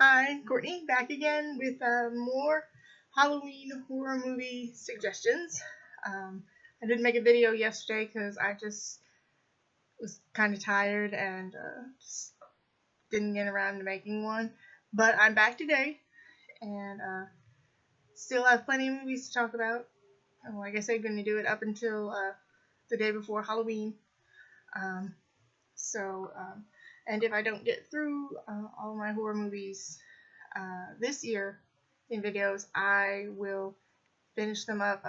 Hi, Courtney, back again with more Halloween horror movie suggestions. I didn't make a video yesterday because I just was kind of tired and just didn't get around to making one. But I'm back today and still have plenty of movies to talk about. And like I said, I'm going to do it up until the day before Halloween. Um, so, and if I don't get through all my horror movies this year in videos, I will finish them up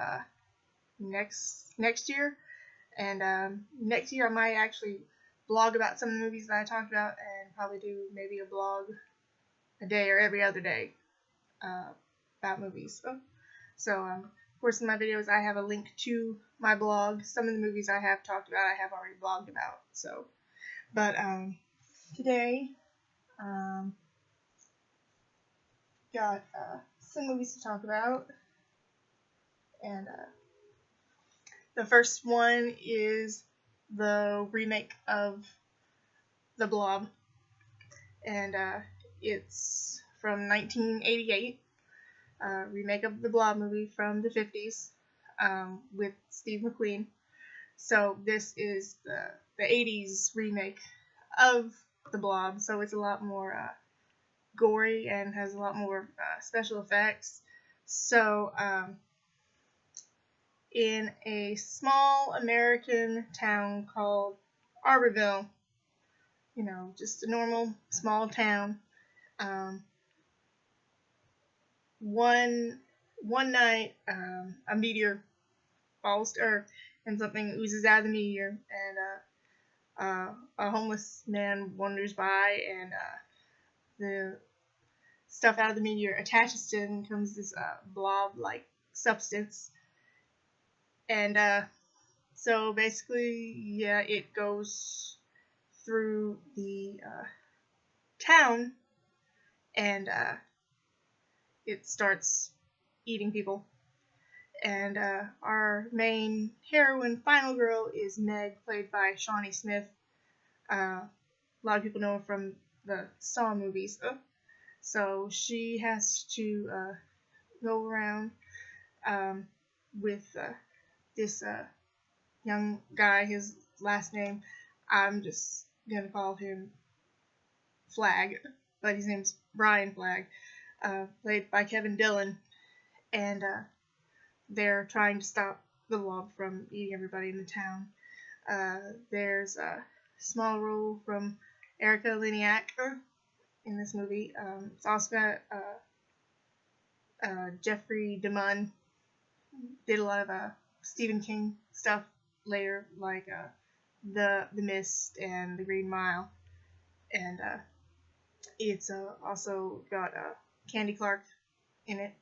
next year. And next year I might actually blog about some of the movies that I talked about, and probably do maybe a blog a day or every other day about movies. So of course, in my videos I have a link to my blog. Some of the movies I have talked about I have already blogged about. So, but today got some movies to talk about, and the first one is the remake of The Blob, and it's from 1988, remake of the Blob movie from the 50s, with Steve McQueen. So this is the 80s remake of The Blob, so it's a lot more gory and has a lot more special effects. So in a small American town called Arborville, just a normal small town, one night a meteor falls to Earth, and something oozes out of the meteor, and a homeless man wanders by, and the stuff out of the meteor attaches to it and becomes this blob-like substance. And so basically, yeah, it goes through the town, and it starts eating people. And our main heroine, final girl, is Meg, played by Shawnee Smith. A lot of people know her from the Saw movies. So she has to go around with this young guy. His last name, I'm just gonna call him Flag, but his name's Brian Flagg, played by Kevin Dillon, and they're trying to stop the blob from eating everybody in the town. There's a small role from Erica Leniak in this movie. It's also got Jeffrey DeMunn. Did a lot of Stephen King stuff later, like the Mist and The Green Mile, and it's also got Candy Clark in it,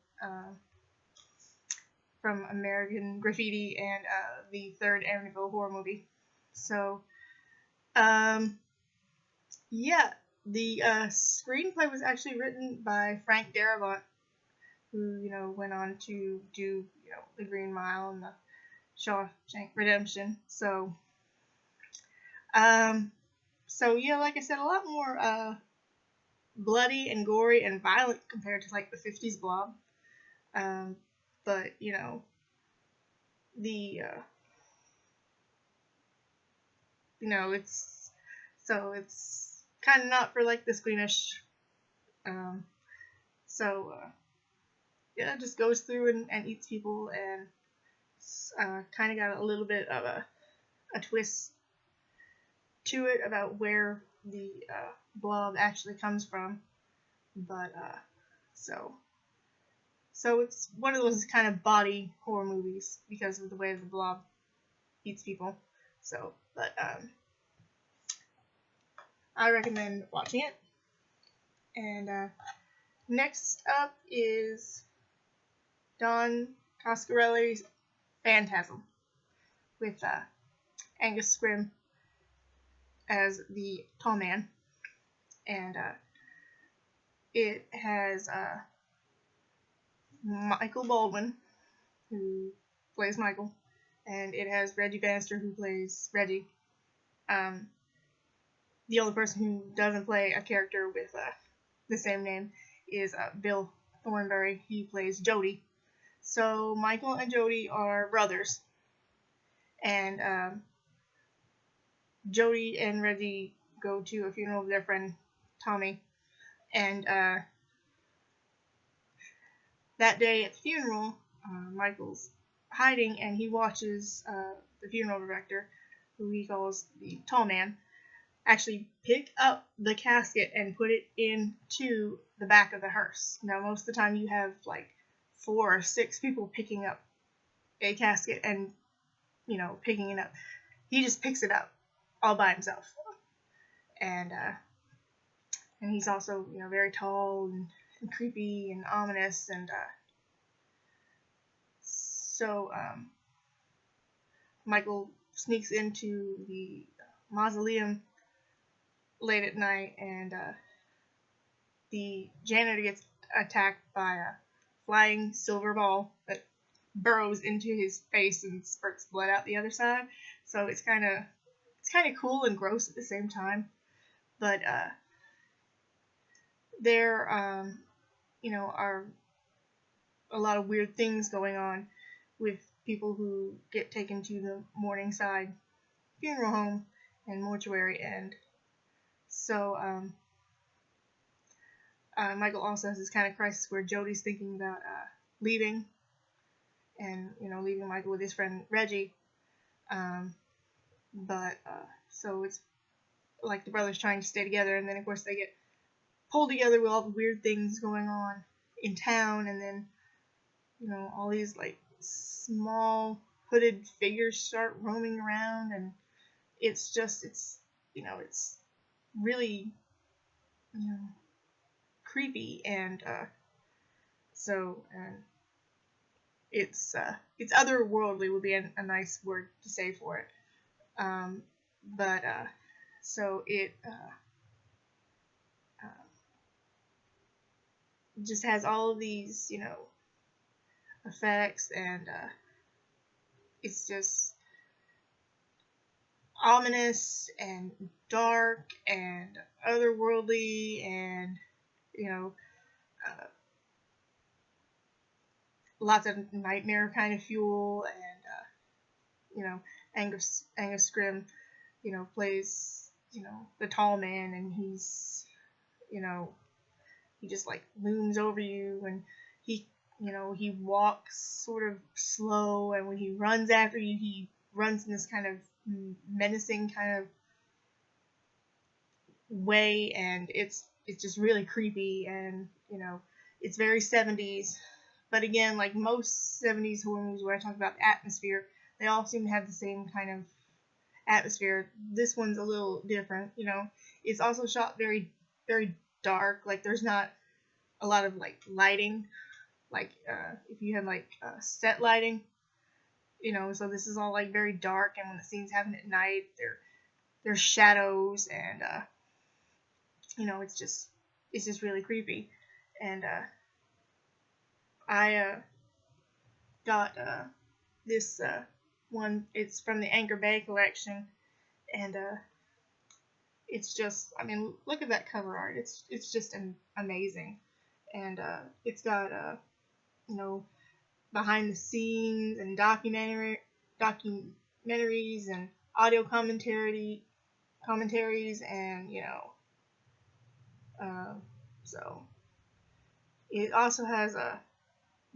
from American Graffiti and the third Amityville Horror movie. So, yeah, the screenplay was actually written by Frank Darabont, who went on to do The Green Mile and the Shawshank Redemption. So yeah, like I said, a lot more bloody and gory and violent compared to like the 50s Blob. But the it's kind of not for like the squeamish. Yeah, it just goes through and eats people, and kind of got a little bit of a twist to it about where the blob actually comes from. But so it's one of those kind of body horror movies because of the way the blob eats people. So, but I recommend watching it. And next up is Don Coscarelli's Phantasm, with Angus Scrimm as the tall man, and it has Michael Baldwin, who plays Michael, and it has Reggie Bannister, who plays Reggie. The only person who doesn't play a character with the same name, is Bill Thornberry. He plays Jody. So Michael and Jody are brothers, and Jody and Reggie go to a funeral of their friend Tommy, and that day at the funeral, Michael's hiding, and he watches the funeral director, who he calls the tall man, actually pick up the casket and put it into the back of the hearse. Now, most of the time you have like 4 or 6 people picking up a casket and, picking it up. He just picks it up all by himself. And he's also, very tall and creepy and ominous. And so Michael sneaks into the mausoleum late at night, and the janitor gets attacked by a flying silver ball that burrows into his face and spurts blood out the other side. So it's kind of cool and gross at the same time. But there are a lot of weird things going on with people who get taken to the Morningside funeral home and mortuary, and so Michael also has this kind of crisis where Jody's thinking about leaving, and leaving Michael with his friend Reggie, but so it's like the brothers trying to stay together, and then of course they get pulled together with all the weird things going on in town, and then all these like small hooded figures start roaming around, and it's really creepy, and it's otherworldly would be a nice word to say for it. But so it just has all of these effects, and it's just ominous and dark and otherworldly, and lots of nightmare kind of fuel, and Angus Scrimm plays the tall man, and he's he just like looms over you, and he walks sort of slow, and when he runs after you, he runs in this kind of menacing kind of way, and it's just really creepy, and it's very 70s. But again, like most 70s horror movies where I talk about atmosphere, they all seem to have the same kind of atmosphere. This one's a little different. It's also shot very, very dark. Like there's not a lot of like lighting, like if you have like set lighting, so this is all like very dark, and when the scenes happen at night, there's shadows, and it's just really creepy. And I got this one. It's from the Anchor Bay collection, and it's just, look at that cover art. It's just amazing, and it's got behind the scenes and documentaries and audio commentaries, and so it also has I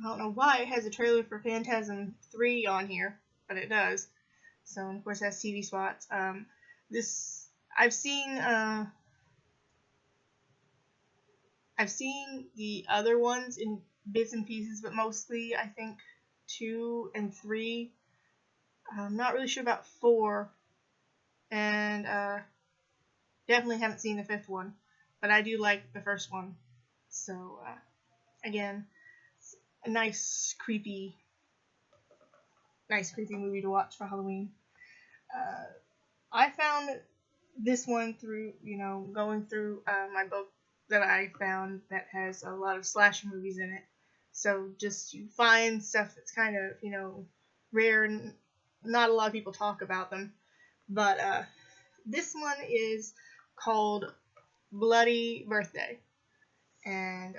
don't know why it has a trailer for Phantasm 3 on here, but it does. So, and of course, it has TV spots. This I've seen the other ones in bits and pieces, but mostly I think 2 and 3. I'm not really sure about 4, and definitely haven't seen the 5th one, but I do like the first one. So again, a nice creepy movie to watch for Halloween. I found this one through going through my book that I found that has a lot of slasher movies in it. So just you find stuff that's kind of rare, and not a lot of people talk about them. But this one is called Bloody Birthday, and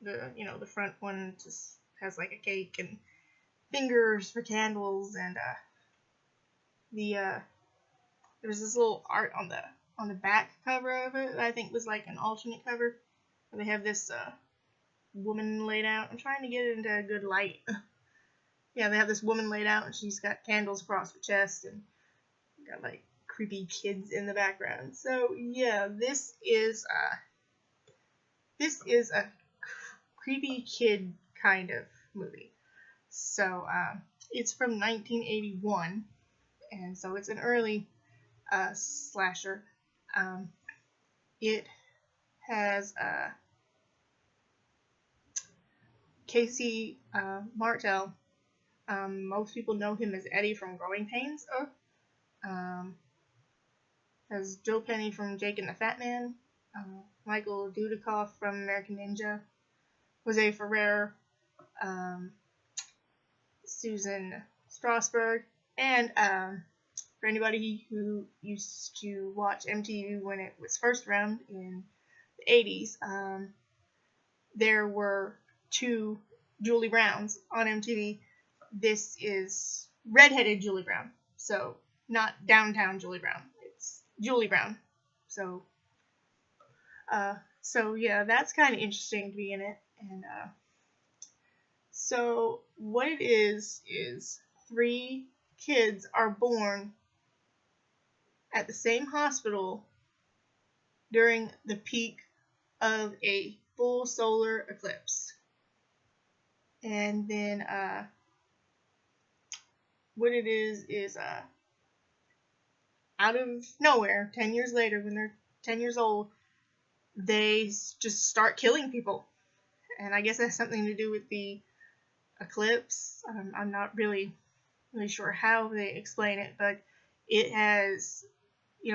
the front one just has like a cake and fingers for candles, and the there's this little art on the back cover of it that I think was like an alternate cover. They have this woman laid out. I'm trying to get it into a good light. Yeah, they have this woman laid out, and she's got candles across her chest, and got like creepy kids in the background. So yeah, this is a creepy kid kind of movie. So it's from 1981, and so it's an early slasher. It has Casey Martell. Most people know him as Eddie from Growing Pains. Has Joe Penny from Jake and the Fat Man. Michael Dudikoff from American Ninja. Jose Ferrer. Susan Strasberg. And for anybody who used to watch MTV when it was first around in the 80s, there were 2 Julie Browns on MTV. This is redheaded Julie Brown, so not downtown Julie Brown. It's Julie Brown. So yeah, that's kind of interesting to be in it. And so what it is 3 kids are born at the same hospital during the peak of a full solar eclipse. And then what it is out of nowhere, 10 years later, when they're 10 years old, they just start killing people. And I guess that's something to do with the eclipse. I'm not really sure how they explain it, but it has, the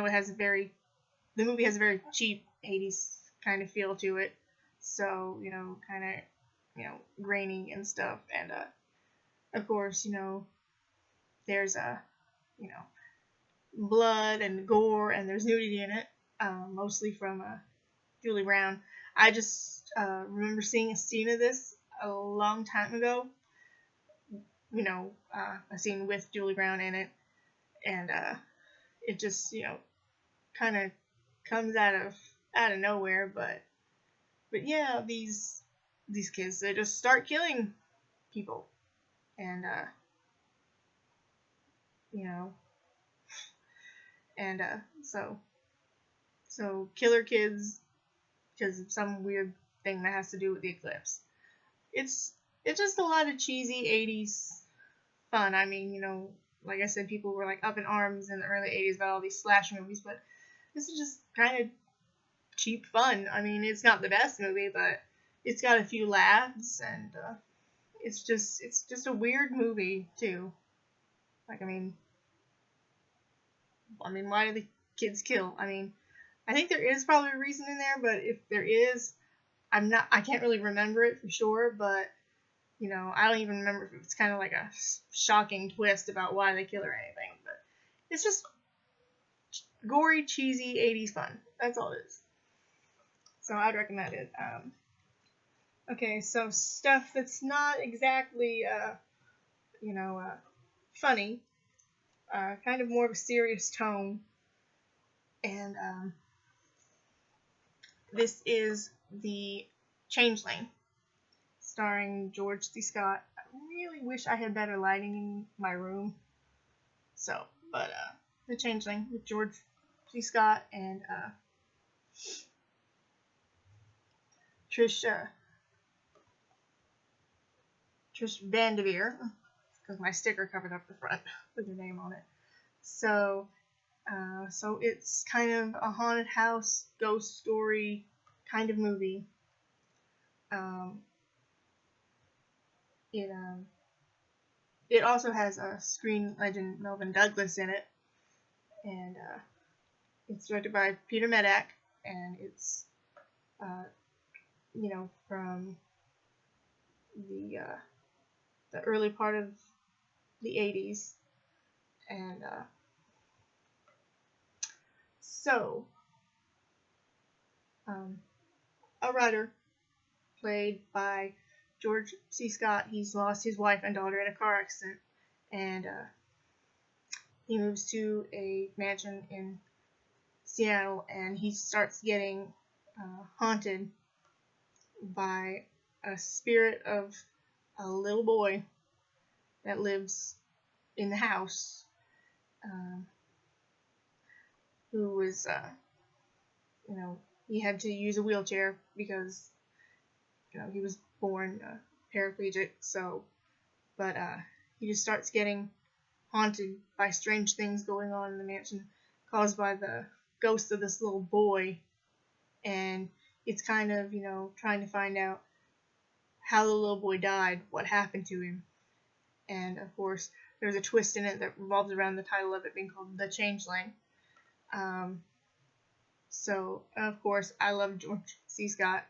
movie has a very cheap 80s kind of feel to it. So, kind of, grainy and stuff. And, of course, there's blood and gore, and there's nudity in it, mostly from Julie Brown. I just remember seeing a scene of this a long time ago. A scene with Julie Brown in it, and it just kind of comes out of nowhere. But yeah, these kids, they just start killing people, and and so killer kids because of some weird thing that has to do with the eclipse. It's just a lot of cheesy 80s fun. I mean, like I said, people were like up in arms in the early 80s about all these slasher movies, but this is just kind of cheap fun. I mean, it's not the best movie, but it's got a few laughs, and it's just a weird movie too. Like, I mean, why do the kids kill? I mean, I think there is probably a reason in there, but if there is, I can't really remember it for sure, but I don't even remember if it's kind of like a shocking twist about why they kill or anything, but it's just gory, cheesy 80s fun. That's all it is. So I'd recommend it. Okay, so stuff that's not exactly, funny, kind of more of a serious tone, and this is The Changeling, starring George C. Scott. I really wish I had better lighting in my room. So, but The Changeling with George C. Scott and Trish Van Devere, because my sticker covered up the front with her name on it. So it's kind of a haunted house ghost story kind of movie. It also has a screen legend Melvin Douglas in it, and it's directed by Peter Medak, and it's from the early part of the 80s, and so a Rudder, played by George C. Scott. He's lost his wife and daughter in a car accident, and he moves to a mansion in Seattle, and he starts getting haunted by a spirit of a little boy that lives in the house, um, who was, he had to use a wheelchair because, he was born paraplegic. So, but he just starts getting haunted by strange things going on in the mansion caused by the ghost of this little boy, and it's kind of, trying to find out how the little boy died, what happened to him, and of course there's a twist in it that revolves around the title of it being called The Changeling. So of course I love George C. Scott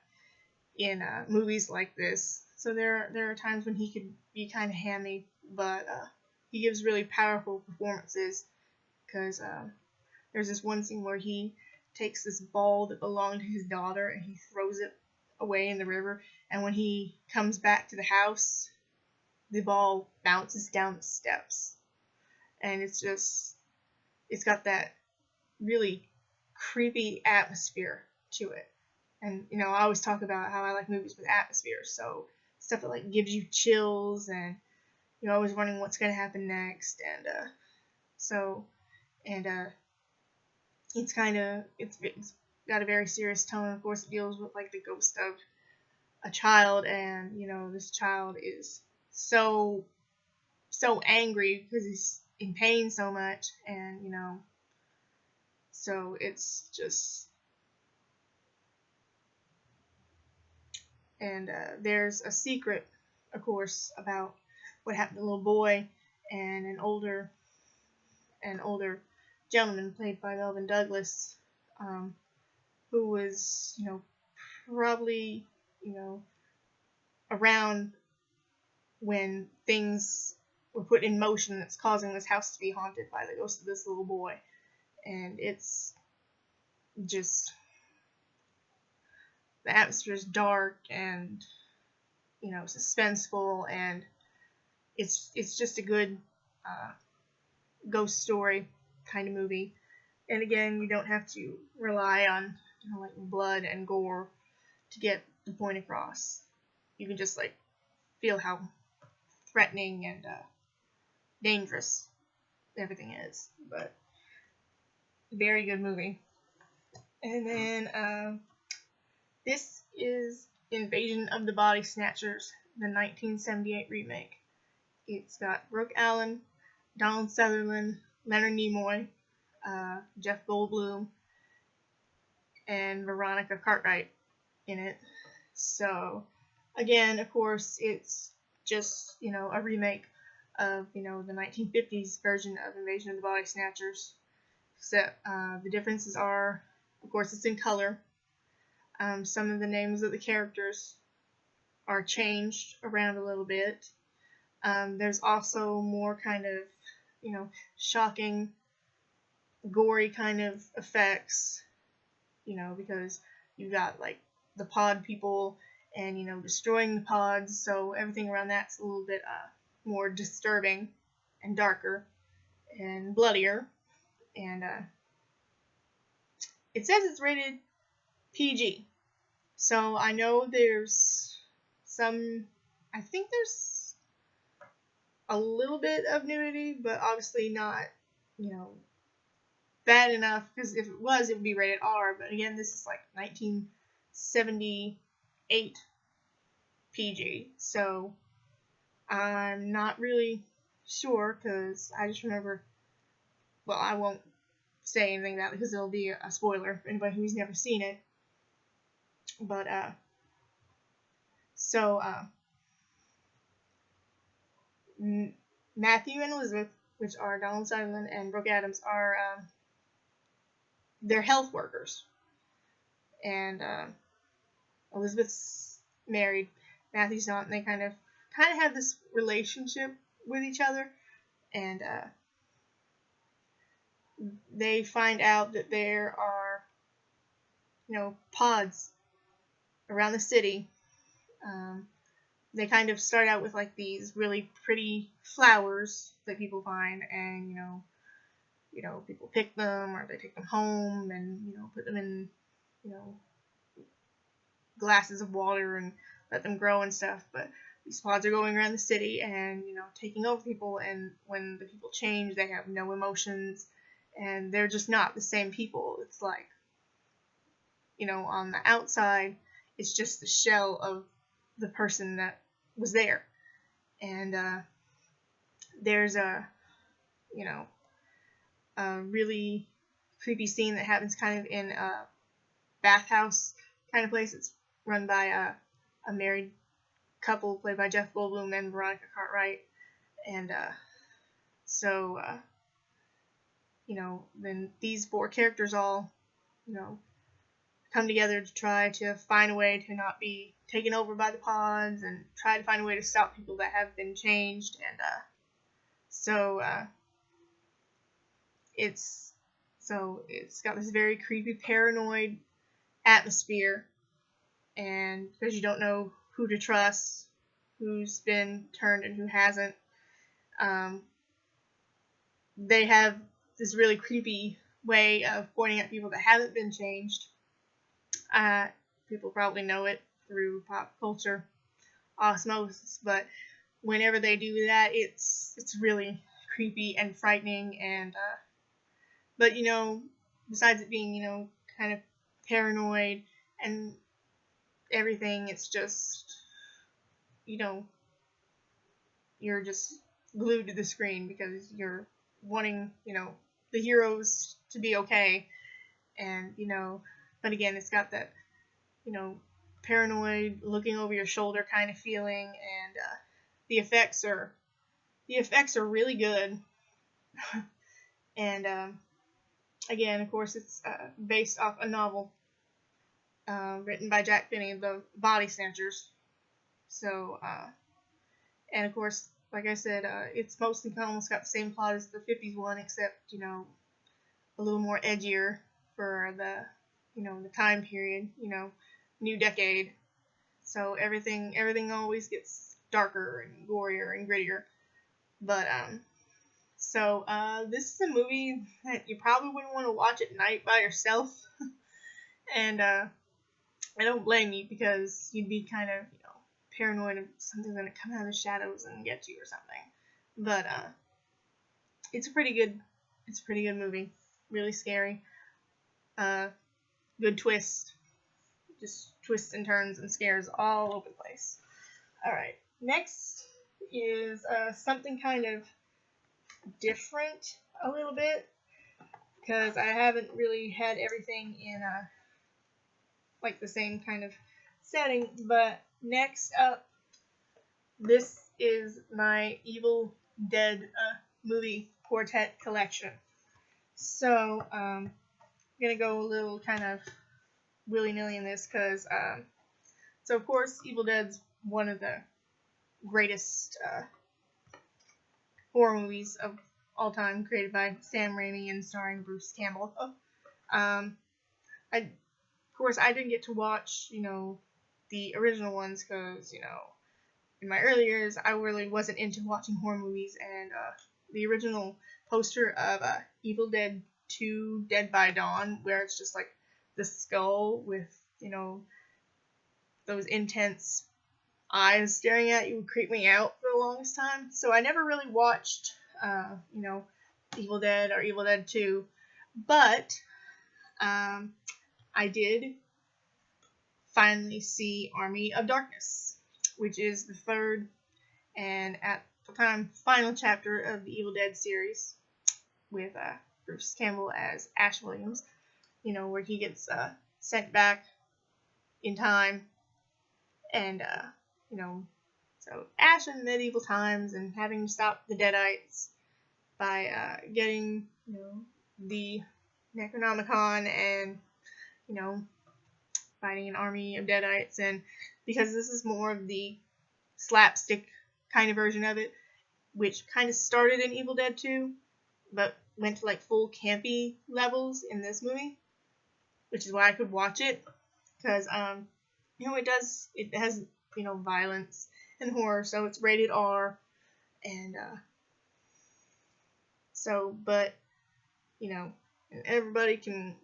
in movies like this. So there are times when he could be kind of hammy, but he gives really powerful performances, because there's this one scene where he takes this ball that belonged to his daughter and he throws it away in the river, and when he comes back to the house, the ball bounces down the steps, and it's got that really creepy atmosphere to it. And I always talk about how I like movies with atmosphere, so stuff that like gives you chills, and you're always wondering what's going to happen next. And it's got a very serious tone. Of course, it deals with like the ghost of a child, and this child is so angry because he's in pain so much, and so it's just, and there's a secret, of course, about what happened to the little boy, and an older gentleman played by Melvin Douglas, who was probably around when things were put in motion that's causing this house to be haunted by the ghost of this little boy. And it's just, the atmosphere is dark and suspenseful, and it's just a good ghost story kind of movie. And again, you don't have to rely on like blood and gore to get the point across. You can just like feel how threatening and dangerous everything is. But very good movie. And then this is Invasion of the Body Snatchers, the 1978 remake. It's got Brooke Allen, Donald Sutherland, Leonard Nimoy, Jeff Goldblum, and Veronica Cartwright in it. So, again, of course, it's just, a remake of, the 1950s version of Invasion of the Body Snatchers. Except the differences are, of course, it's in color. Some of the names of the characters are changed around a little bit. There's also more kind of, shocking, gory kind of effects, because you've got like the pod people and destroying the pods, so everything around that's a little bit more disturbing and darker and bloodier. And it says it's rated PG, so I know there's I think there's a little bit of nudity, but obviously not bad enough, because if it was, it would be rated R. But again, this is like 1978 PG, so I'm not really sure, because I just remember, well, I won't say anything about it because it'll be a spoiler for anybody who's never seen it. But Matthew and Elizabeth, which are Donald Sutherland and Brooke Adams, are they're health workers, and Elizabeth's married, Matthew's not, and they kind of have this relationship with each other, and they find out that there are pods around the city. They kind of start out with like these really pretty flowers that people find, and people pick them or they take them home and put them in you know glasses of water and let them grow and stuff. But these pods are going around the city and taking over people, and when the people change, they have no emotions, and they're just not the same people. It's like on the outside, it's just the shell of the person that was there. And there's you know a really creepy scene that happens kind of in a bathhouse kind of place. It's run by a married couple played by Jeff Goldblum and Veronica Cartwright. And so then these four characters all come together to try to find a way to not be taken over by the pods, and try to find a way to stop people that have been changed. And so it's got this very creepy, paranoid atmosphere, and because you don't know who to trust, who's been turned and who hasn't, they have this really creepy way of pointing at people that haven't been changed. People probably know it through pop culture osmosis, but whenever they do that, it's really creepy and frightening. And but besides it being kind of paranoid and everything, it's just you're just glued to the screen because you're wanting the heroes to be okay. And but again, it's got that paranoid, looking over your shoulder kind of feeling. And the effects are really good. And again, of course, it's based off a novel written by Jack Finney, The Body Snatchers. So and of course, like I said, it's mostly almost got the same plot as the 50s one, except a little more edgier for the the time period, new decade. So everything always gets darker and gorier and grittier. But so this is a movie that you probably wouldn't want to watch at night by yourself. And I don't blame you, because you'd be kind of paranoid of something's gonna come out of the shadows and get you or something. But it's a pretty good movie. Really scary. Good twist. Just twists and turns and scares all over the place. Alright, next is something kind of different a little bit, because I haven't really had everything in like the same kind of setting. But next up, this is my Evil Dead movie quartet collection. So I'm gonna go a little kind of willy-nilly in this, because so of course Evil Dead's one of the greatest horror movies of all time, created by Sam Raimi and starring Bruce Campbell. Of course, I didn't get to watch the original ones, because in my early years I really wasn't into watching horror movies. And the original poster of Evil Dead 2 Dead by Dawn, where it's just like the skull with those intense eyes staring at you, would creep me out for the longest time. So I never really watched Evil Dead or Evil Dead 2, but I did finally see Army of Darkness, which is the third and at the time final chapter of the Evil Dead series, with Bruce Campbell as Ash Williams, where he gets sent back in time. And so Ash in medieval times, and having to stop the Deadites by getting the Necronomicon, and fighting an army of Deadites. And because this is more of the slapstick kind of version of it, which kind of started in Evil Dead 2, but went to like full campy levels in this movie, which is why I could watch it, because it has, violence and horror, so it's rated R, and but, and everybody can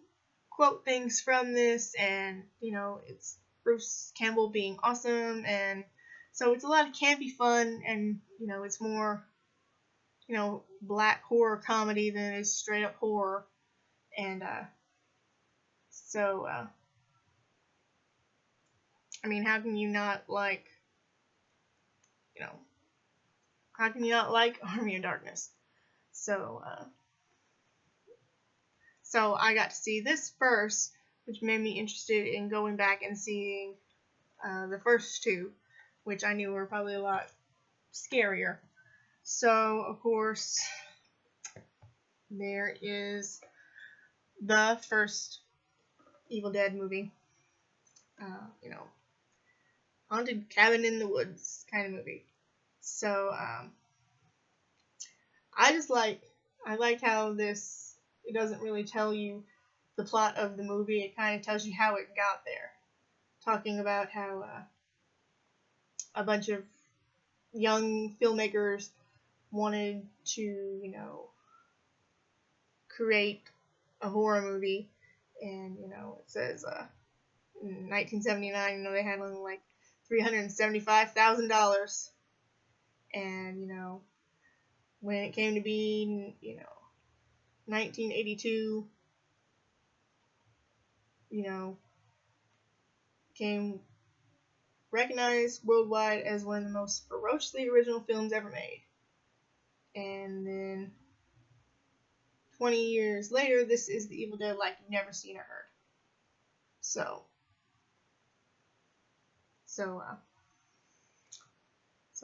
quote things from this, and, it's Bruce Campbell being awesome, and so it's a lot of campy fun, and, it's more, black horror comedy than it is straight up horror, and, so, I mean, how can you not like, you know, how can you not like Army of Darkness? So, so I got to see this first, which made me interested in going back and seeing the first two, which I knew were probably a lot scarier. So, of course, there is the first Evil Dead movie. Haunted cabin in the woods kind of movie. So, I like how it doesn't really tell you the plot of the movie. It kind of tells you how it got there. Talking about how a bunch of young filmmakers wanted to, create a horror movie. And, it says in 1979, they had only like $375,000. And, when it came to being, 1982, came recognized worldwide as one of the most ferociously original films ever made. And then 20 years later, this is The Evil Dead like you've never seen or heard. So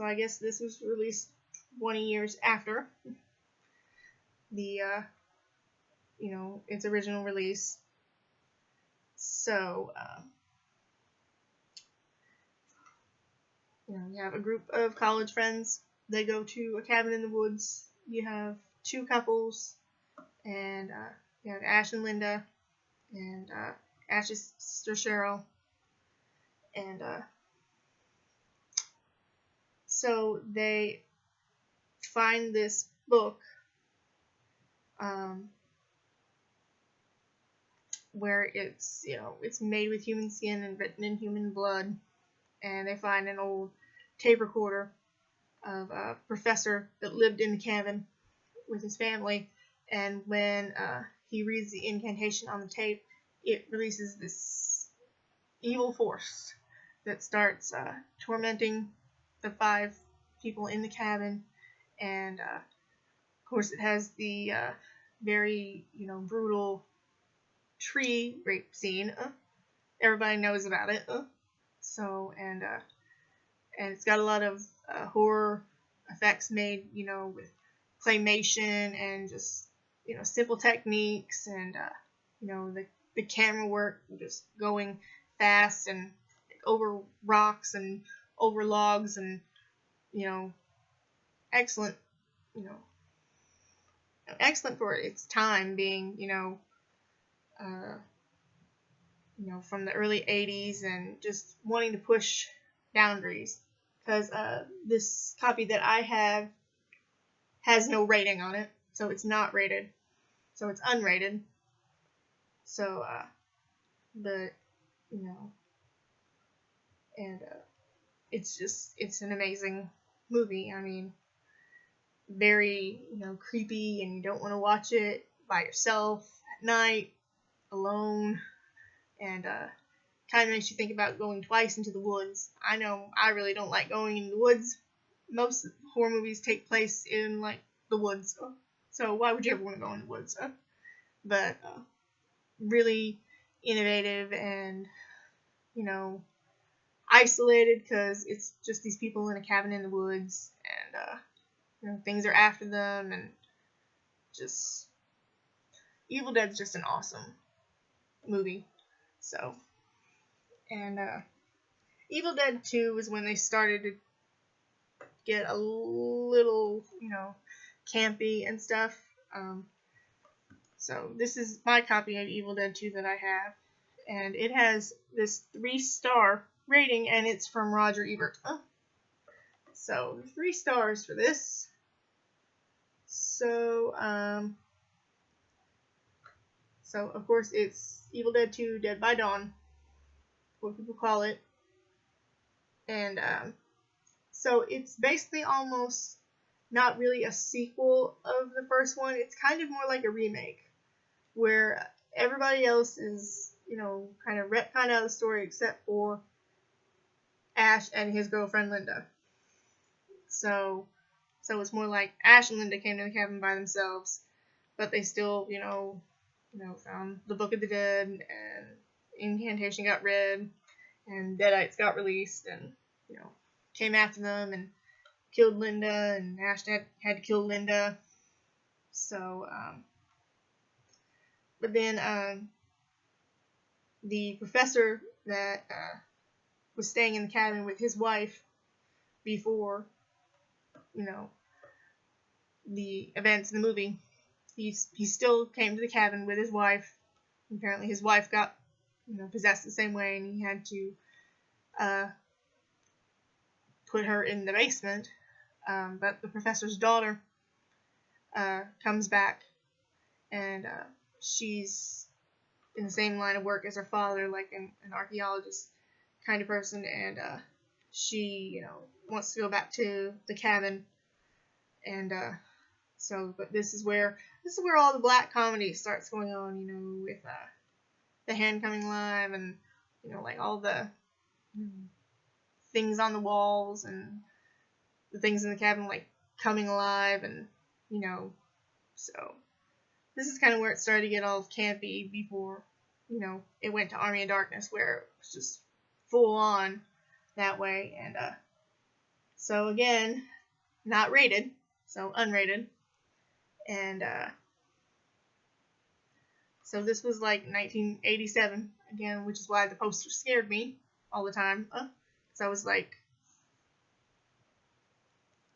I guess this was released 20 years after the, its original release. So, you have a group of college friends. They go to a cabin in the woods. You have two couples, and you have Ash and Linda, and Ash's sister Cheryl, and so they find this book where it's made with human skin and written in human blood, and they find an old tape recorder of a professor that lived in the cabin with his family, and when he reads the incantation on the tape, it releases this evil force that starts tormenting the 5 people in the cabin, and of course it has the very brutal tree rape scene. Everybody knows about it. So and it's got a lot of horror effects made with claymation and just simple techniques, and the camera work just going fast and over rocks and over logs, and excellent excellent for its time, being from the early 80s, and just wanting to push boundaries, because this copy that I have has no rating on it, so it's not rated, so it's unrated. So but and it's an amazing movie. I mean, very creepy, and you don't want to watch it by yourself at night alone, and kind of makes you think about going twice into the woods. I know I really don't like going in the woods. Most horror movies take place in like the woods, so why would you ever want to go in the woods? But really innovative, and isolated, because it's just these people in a cabin in the woods, and things are after them, and just Evil Dead's just an awesome movie. So, and Evil Dead 2 was when they started to get a little campy and stuff. So this is my copy of Evil Dead 2 that I have, and it has this 3-star rating, and it's from Roger Ebert. So 3 stars for this. So of course it's Evil Dead 2: Dead by Dawn, what people call it, and so it's basically almost not really a sequel of the first one. It's kind of more like a remake, where everybody else is, kind of retconned out of the story except for Ash and his girlfriend Linda. So it's more like Ash and Linda came to the cabin by themselves, but they still, found the Book of the Dead, and Incantation got read, and Deadites got released, and, came after them and killed Linda, and Ash had to kill Linda. So, but then the professor that was staying in the cabin with his wife before, the events in the movie, he still came to the cabin with his wife. Apparently his wife got, possessed the same way, and he had to put her in the basement. But the professor's daughter comes back, and she's in the same line of work as her father, like an archaeologist kind of person, and she, wants to go back to the cabin, and but this is where all the black comedy starts going on, with the hand coming alive, and like all the things on the walls and the things in the cabin like coming alive, and so this is kind of where it started to get all campy before it went to Army of Darkness, where it was just full on that way. And so again, not rated, so unrated. And so this was like 1987 again, which is why the poster scared me all the time. So I was like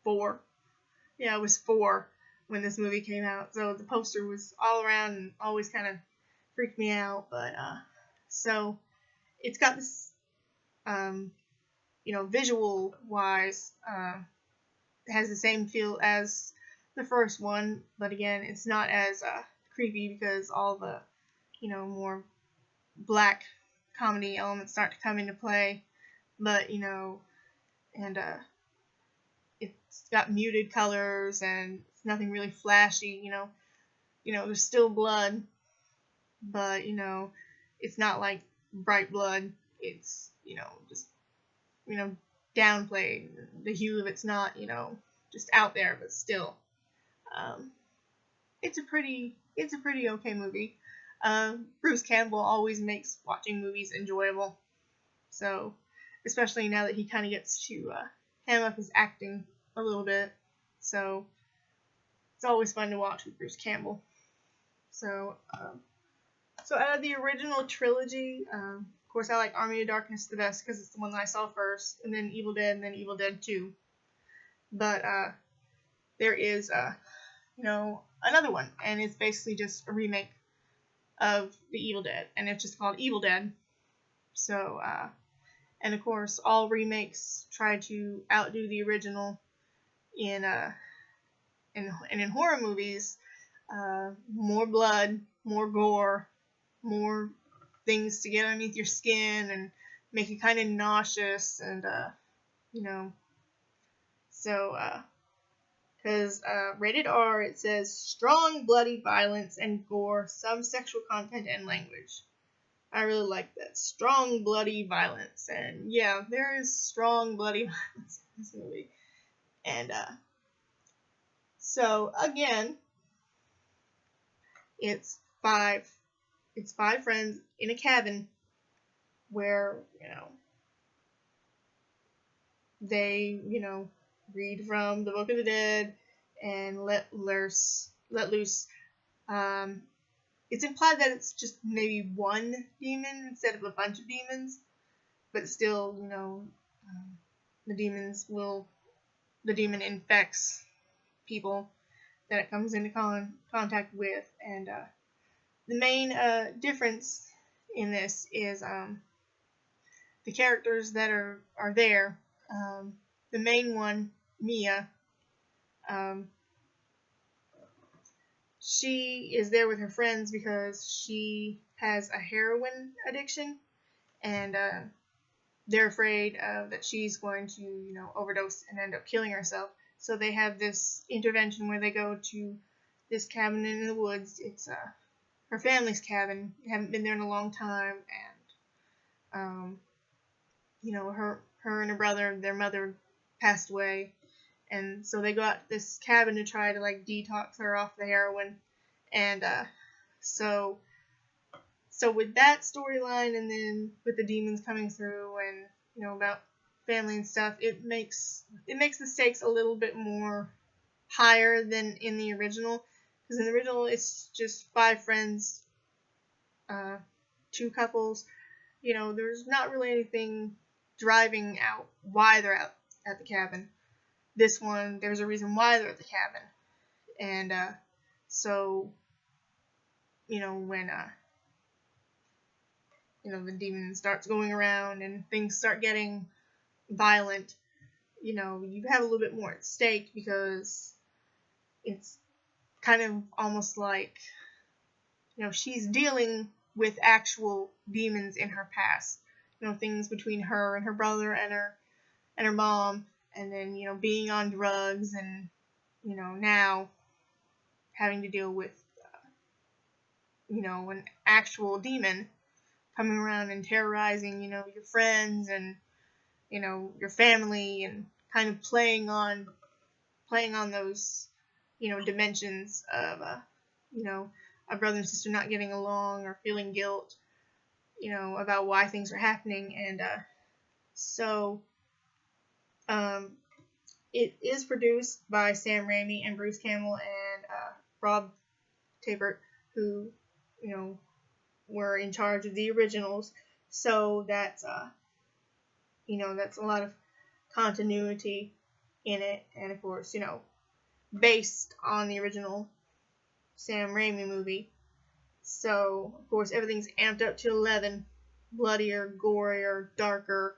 4. Yeah, I was 4 when this movie came out. So the poster was all around and always kind of freaked me out. But so it's got this, visual wise, it has the same feel as the first one, but again, it's not as creepy because all the, more black comedy elements start to come into play. But and it's got muted colors, and it's nothing really flashy. There's still blood, but it's not like bright blood. It's just downplayed. The hue of it's not just out there, but still, it's a pretty okay movie. Bruce Campbell always makes watching movies enjoyable, so especially now that he kind of gets to ham up his acting a little bit, so it's always fun to watch with Bruce Campbell. So out of the original trilogy, of course I like Army of Darkness the best because it's the one that I saw first, and then Evil Dead, and then Evil Dead 2. But there is another one, and it's basically just a remake of the Evil Dead, and it's just called Evil Dead. So and of course all remakes try to outdo the original in horror movies. More blood, more gore, more things to get underneath your skin and make you kind of nauseous, and so because rated R, it says strong bloody violence and gore, some sexual content and language. I really like that, strong bloody violence, and yeah, there is strong bloody violence in this movie. And so again, it's five friends in a cabin where they read from the Book of the Dead and let loose. It's implied that it's just maybe one demon instead of a bunch of demons, but still, the demon infects people that it comes into contact with, and the main difference in this is the characters that are there. The main one, Mia, um, she is there with her friends because she has a heroin addiction, and they're afraid that she's going to, overdose and end up killing herself. So they have this intervention where they go to this cabin in the woods. It's her family's cabin. They haven't been there in a long time, and her and her brother, their mother passed away, and so they go out to this cabin to try to like detox her off the heroin, and so with that storyline, and then with the demons coming through, and about family and stuff, it makes the stakes a little bit more higher than in the original. Because in the original, it's just 5 friends, 2 couples. There's not really anything driving out why they're out at the cabin. This one, there's a reason why they're at the cabin. And so, when the demon starts going around and things start getting violent, you have a little bit more at stake, because it's kind of almost like, she's dealing with actual demons in her past. Things between her and her brother and her mom, and then, being on drugs, and, now having to deal with, an actual demon coming around and terrorizing, your friends and, your family, and kind of playing on those, dimensions of, a brother and sister not getting along or feeling guilt, about why things are happening. And so it is produced by Sam Raimi and Bruce Campbell and Rob Tapert, who, were in charge of the originals. So that's that's a lot of continuity in it, and of course, based on the original Sam Raimi movie. So, of course, everything's amped up to 11, bloodier, gorier, darker,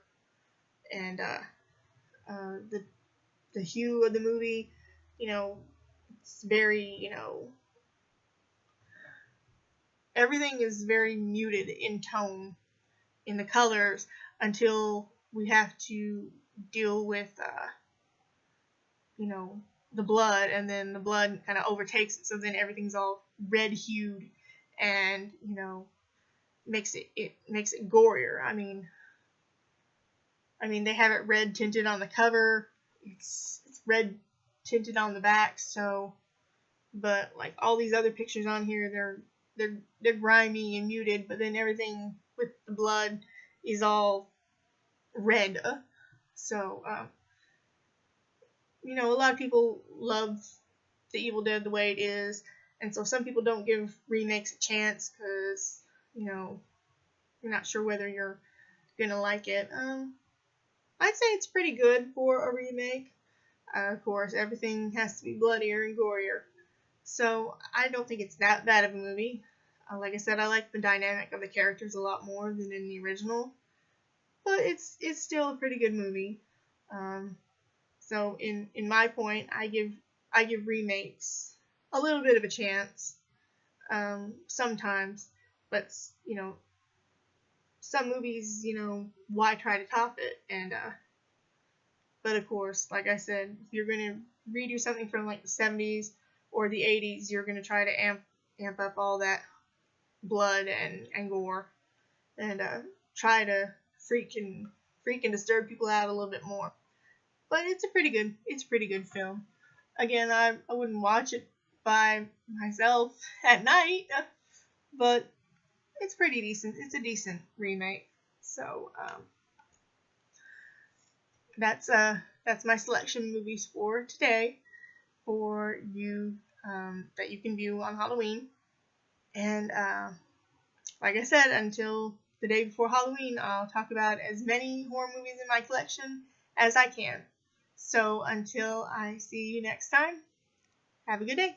and the hue of the movie, it's very, everything is very muted in tone in the colors, until we have to deal with, the blood, and then the blood kind of overtakes it, so then everything's all red hued, and, makes it gorier. I mean, they have it red tinted on the cover. It's red tinted on the back. So, but like all these other pictures on here, they're grimy and muted. But then everything with the blood is all red. So, a lot of people love The Evil Dead the way it is, and so some people don't give remakes a chance because, you're not sure whether you're gonna like it. I'd say it's pretty good for a remake. Of course, everything has to be bloodier and gorier, so I don't think it's that bad of a movie. Like I said, I like the dynamic of the characters a lot more than in the original, but it's still a pretty good movie. So in my point, I give remakes a little bit of a chance, sometimes, but some movies, why try to top it? And but of course, like I said, if you're gonna redo something from like the 70s or the 80s, you're gonna try to amp up all that blood and gore, and try to freak and disturb people out a little bit more. But it's a pretty good film. Again, I wouldn't watch it by myself at night, but it's pretty decent. It's a decent remake. So that's my selection of movies for today, for you, that you can view on Halloween. And like I said, until the day before Halloween, I'll talk about as many horror movies in my collection as I can. So until I see you next time, have a good day.